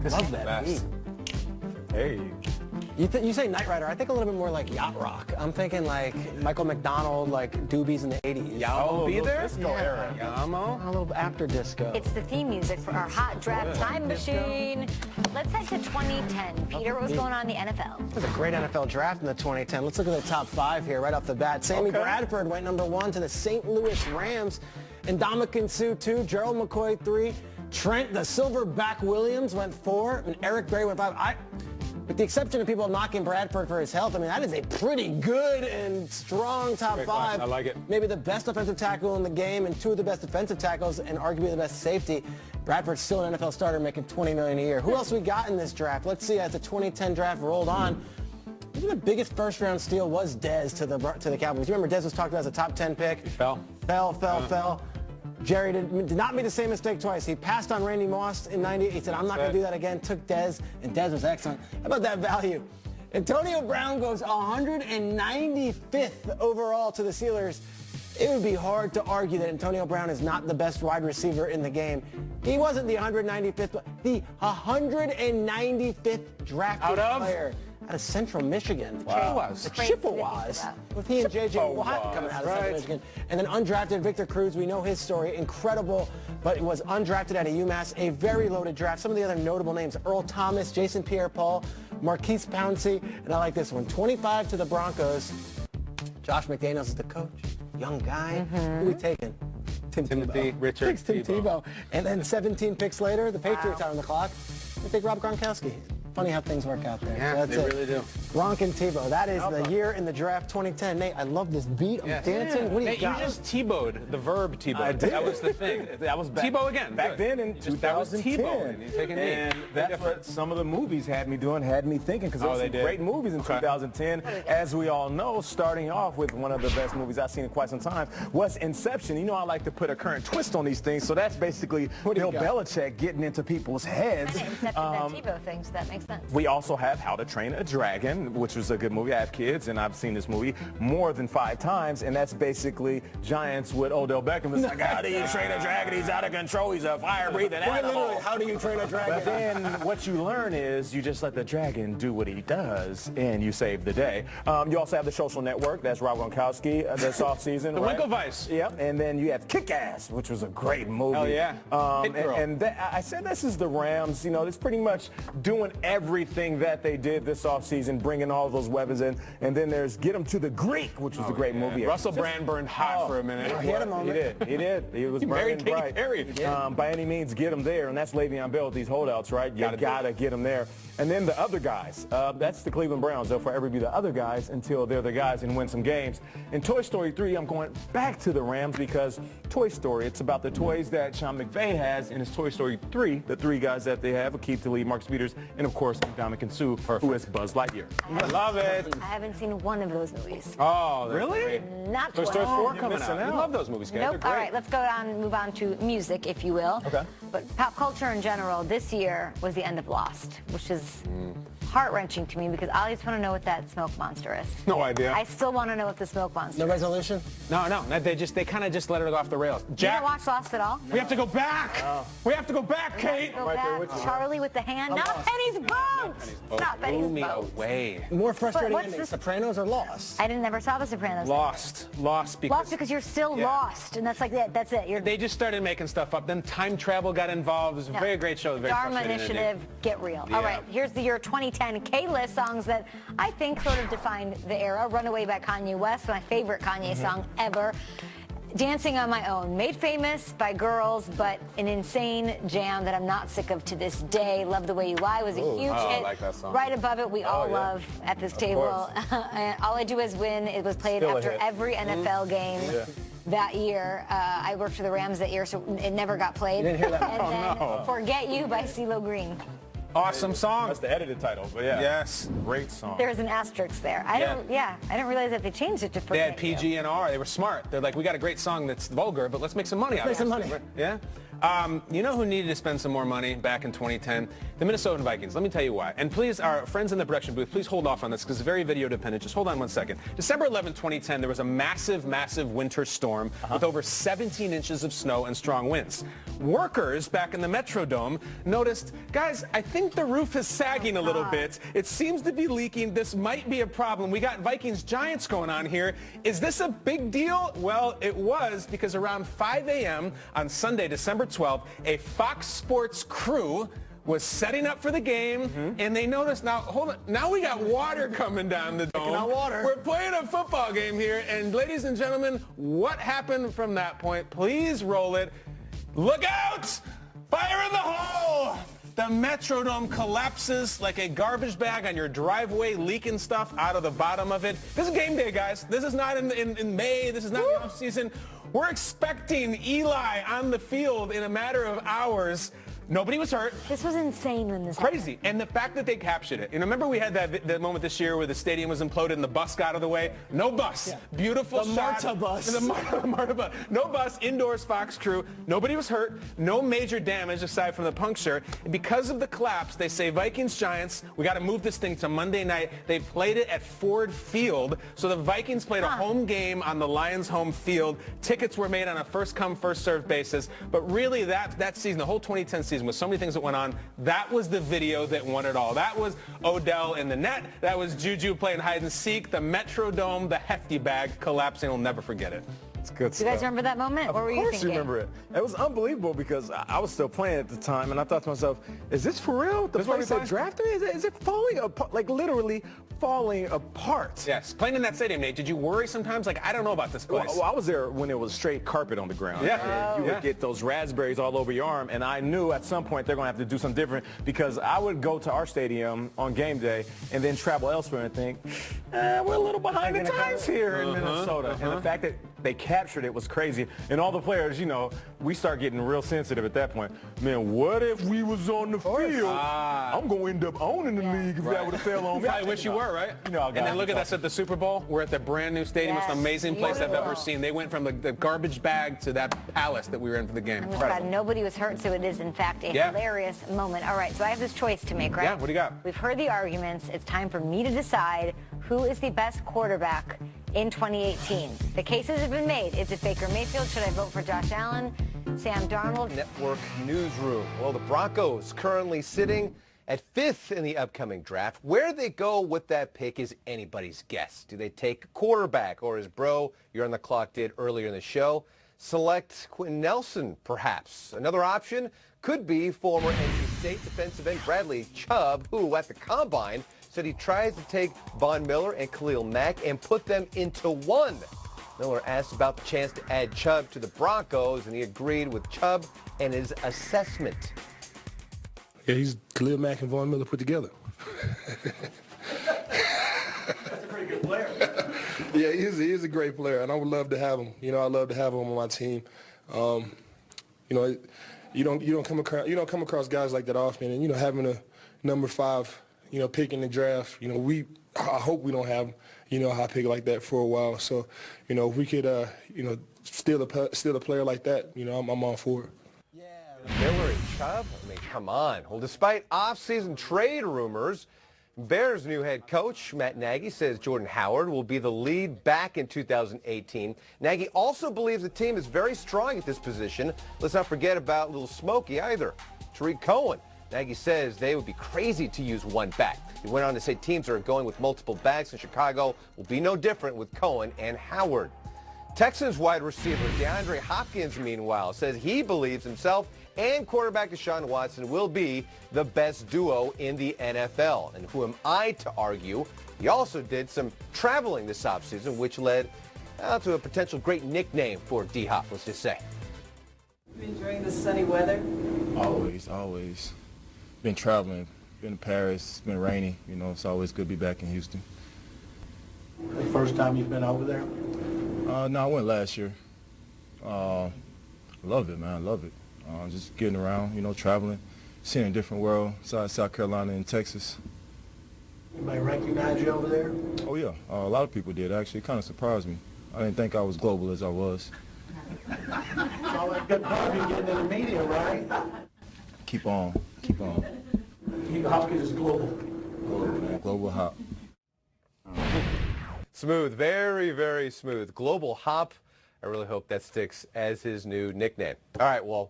Love that beat. Hey. You say Knight Rider, I think a little bit more like yacht rock. I'm thinking like Michael McDonald, like doobies in the 80s. Yamo be there? Disco era. Yamo? A little after disco. It's the theme music for our hot draft time machine. Let's head to 2010. Peter, what was going on in the NFL? It was a great NFL draft in the 2010. Let's look at the top 5 here right off the bat. Sammy Bradford went number 1 to the St. Louis Rams. And Ndamukong Suh 2, Gerald McCoy 3, Trent the Silverback Williams went 4, and Eric Gray went 5. With the exception of people knocking Bradford for his health, I mean, that is a pretty good and strong top 5. I like it. Maybe the best offensive tackle in the game and 2 of the best defensive tackles and arguably the best safety. Bradford's still an NFL starter making $20 million a year. Who else we got in this draft? Let's see, as the 2010 draft rolled on, maybe the biggest first-round steal was Dez to the Cowboys. You remember Dez was talked about as a top 10 pick? He fell. Fell. Jerry did not make the same mistake twice. He passed on Randy Moss in 98. He said, I'm not going to do that again. Took Dez, and Dez was excellent. How about that value? Antonio Brown goes 195th overall to the Steelers. It would be hard to argue that Antonio Brown is not the best wide receiver in the game. He wasn't the 195th, but the 195th drafted player out of Central Michigan. Wow. The Chippewas. With he and J.J. Watt coming out of Central Michigan. And then undrafted Victor Cruz, we know his story, incredible, but it was undrafted out of UMass, a very loaded draft. Some of the other notable names, Earl Thomas, Jason Pierre-Paul, Marquise Pouncey, and I like this one, 25 to the Broncos. Josh McDaniels is the coach, young guy. Who we taking? Timothy Richard Takes Tim Tebow. And then 17 picks later, the Patriots are on the clock. They take Rob Gronkowski. Funny how things work out there. Yeah, so they really do. Gronk and Tebow. That is the year in the draft 2010. Nate, I love this beat. I'm dancing. What do you Nate, got? you just Tebowed the verb Tebow. I did. That was the thing. That was back, Tebow again. Back then in 2010. That was Tebow. You're taking me. And that's what some of the movies had me doing, had me thinking, because there were some great movies in 2010. As we all know, starting off with one of the best movies I've seen in quite some time was Inception. You know, I like to put a current twist on these things, so that's basically Bill Belichick getting into people's heads. Except that Tebow thing, so that makes sense. We also have How to Train a Dragon, which was a good movie. I have kids, and I've seen this movie more than 5 times, and that's basically Giants with Odell Beckham. It's like, how do you train a dragon? He's out of control. He's a fire-breathing animal. How do you train a dragon? But then what you learn is you just let the dragon do what he does, and you save the day. You also have The Social Network. That's Rob Gronkowski this offseason. The Winklevice. Yep. And then you have Kick-Ass, which was a great movie. Oh, yeah. I said this is the Rams. You know, it's pretty much doing everything that they did this offseason, bringing all those weapons in. And then there's Get 'Em to the Greek, which was a great movie. Russell Brand burned hot for a minute. He had a moment. He did. He was burning bright. By any means, get him there, and that's Le'Veon Bell with these holdouts, right? You gotta get him there. And then the other guys, that's the Cleveland Browns. They'll forever be the other guys until they're the guys and win some games. In Toy Story 3, I'm going back to the Rams because Toy Story, it's about the toys that Sean McVay has in his Toy Story 3, the 3 guys that they have, Keith Lee, Marcus Peters, and of course, Ndamukong Suh, who is Buzz Lightyear. I love it. I haven't seen one of those movies. Oh, really? Not Toy Story 4 coming out. out. We love those movies, guys. Nope. They're great. All right, let's go on, move on to music, if you will. Okay. But pop culture in general, this year was the end of Lost, which is heart-wrenching to me because I just want to know what that smoke monster is. No idea. I still want to know what the smoke monster No is. resolution? No. They kind of just let it go off the rails. You Jack, didn't watch Lost at all? we have to go back. We have to go back, Kate. Go back. Charlie with the hand. Not Penny's boat. Not Penny's Blew me boat. away. More frustrating what's ending, this- Sopranos or Lost? I never saw The Sopranos. Lost Because you're still lost, and that's like it. That's it. They just started making stuff up. Then time travel got involved. It was a very great show. Very Dharma frustrating ending. Initiative, get real. Yeah. All right, here's the year 2010 K-list songs that I think sort of defined the era. Runaway by Kanye West, my favorite Kanye song ever. Dancing on My Own, made famous by girls, but an insane jam that I'm not sick of to this day. Love the Way You Lie was a huge hit. I like that song. Right above it, we all love at this table. And All I Do Is Win. It was played Still a after hit. every NFL game. That year, I worked for the Rams that year, so it never got played. You didn't hear that? And then Forget You by CeeLo Green. Awesome song. That's the edited title, but yeah. Yes. Great song. There's an asterisk there. I didn't realize that they changed it to They Forget had PG You. and R. They were smart. They're like, we got a great song that's vulgar, but let's make some money out of it. Make some money. Yeah. You know who needed to spend some more money back in 2010? The Minnesota Vikings. Let me tell you why. And please, our friends in the production booth, please hold off on this because it's very video dependent. Just hold on one second. December 11, 2010, there was a massive, massive winter storm with over 17 inches of snow and strong winds. Workers back in the Metrodome noticed, guys, I think the roof is sagging a little bit. It seems to be leaking. This might be a problem. We got Vikings-Giants going on here. Is this a big deal? Well, it was, because around 5 a.m. on Sunday, December 12th, a Fox Sports crew was setting up for the game, and they noticed, now, hold on, now we got water coming down the dome. Out water. We're playing a football game here, and ladies and gentlemen, what happened from that point? Please roll it. Look out! Fire in the hole! The Metrodome collapses like a garbage bag on your driveway, leaking stuff out of the bottom of it. This is game day, guys. This is not in May. This is not the off season. We're expecting Eli on the field in a matter of hours. Nobody was hurt. This was insane when this Crazy. And the fact that they captured it. And remember we had that moment this year where the stadium was imploded and the bus got out of the way? No bus. Yeah. Beautiful the shot. Marta bus. The Marta bus. No bus. Indoors Fox crew. Nobody was hurt. No major damage aside from the puncture. And because of the collapse, they say Vikings-Giants, we got to move this thing to Monday night. They played it at Ford Field. So the Vikings played a home game on the Lions' home field. Tickets were made on a first-come, first-served basis. But really that season, the whole 2010 season, with so many things that went on, that was the video that won it all. That was Odell in the net. That was Juju playing hide and seek. The Metrodome, the hefty bag collapsing. We'll never forget it. It's good Do stuff. you guys remember that moment? What were you thinking? Of course you remember it. It was unbelievable because I was still playing at the time, and I thought to myself, is this for real? The place that drafted me? Is it falling apart? Like literally falling apart. Yes. Playing in that stadium, Nate, did you worry sometimes? Like, I don't know about this place. Well, I was there when it was straight carpet on the ground. Yeah. You would get those raspberries all over your arm, and I knew at some point they're going to have to do something different because I would go to our stadium on game day and then travel elsewhere and think, we're a little behind the times here in Minnesota. And the fact that they captured it was crazy. And all the players, you know, we start getting real sensitive at that point. Man, what if we was on the field? I'm going to end up owning the league if that would have fell on me. I wish you were, right? You know, and then look at us at the Super Bowl. We're at the brand new stadium. It's an amazing place I've ever seen. They went from the garbage bag to that palace that we were in for the game. Nobody was hurt, so it is, in fact, a hilarious moment. All right, so I have this choice to make, right? Yeah, what do you got? We've heard the arguments. It's time for me to decide who is the best quarterback in 2018. The cases have been made. Is it Baker Mayfield? Should I vote for Josh Allen? Sam Darnold? Network Newsroom. Well, the Broncos currently sitting at 5th in the upcoming draft. Where they go with that pick is anybody's guess. Do they take a quarterback, or as Bro, you're on the clock, did earlier in the show, select Quentin Nelson, perhaps? Another option could be former NC State defensive end Bradley Chubb, who at the Combine said he tries to take Von Miller and Khalil Mack and put them into one. Miller asked about the chance to add Chubb to the Broncos, and he agreed with Chubb and his assessment. Yeah, he's Khalil Mack and Von Miller put together. That's a pretty good player. Yeah, he is a great player, and I would love to have him. You know, I'd love to have him on my team. You know, you don't come across guys like that often, and you know, having a number 5, you know, pick in the draft, you know, I hope we don't have, you know, a high pick like that for a while. So, you know, if we could, you know, steal a player like that, you know, I'm all for it. Miller and Chubb? I mean, come on. Well, despite off-season trade rumors, Bears' new head coach, Matt Nagy, says Jordan Howard will be the lead back in 2018. Nagy also believes the team is very strong at this position. Let's not forget about Little Smokey either, Tariq Cohen. Nagy says they would be crazy to use one back. He went on to say teams are going with multiple backs, and Chicago will be no different with Cohen and Howard. Texans wide receiver DeAndre Hopkins, meanwhile, says he believes himself and quarterback Deshaun Watson will be the best duo in the NFL. And who am I to argue? He also did some traveling this offseason, which led to a potential great nickname for D-Hop, let's just say. You enjoying the sunny weather? Always. Been traveling, been to Paris, it's been rainy. You know, it's always good to be back in Houston. The first time you've been over there? No, I went last year. Love it, man. I love it. Just getting around, you know, traveling, seeing a different world, South Carolina and Texas. Anybody recognize you over there? Oh, yeah. A lot of people did, actually. It kind of surprised me. I didn't think I was global as I was. So all that good pub you're getting in the media, right? Keep on. Keep on. Hopkins is global. Global Hop. Smooth, very, very smooth. Global Hop. I really hope that sticks as his new nickname. All right, well,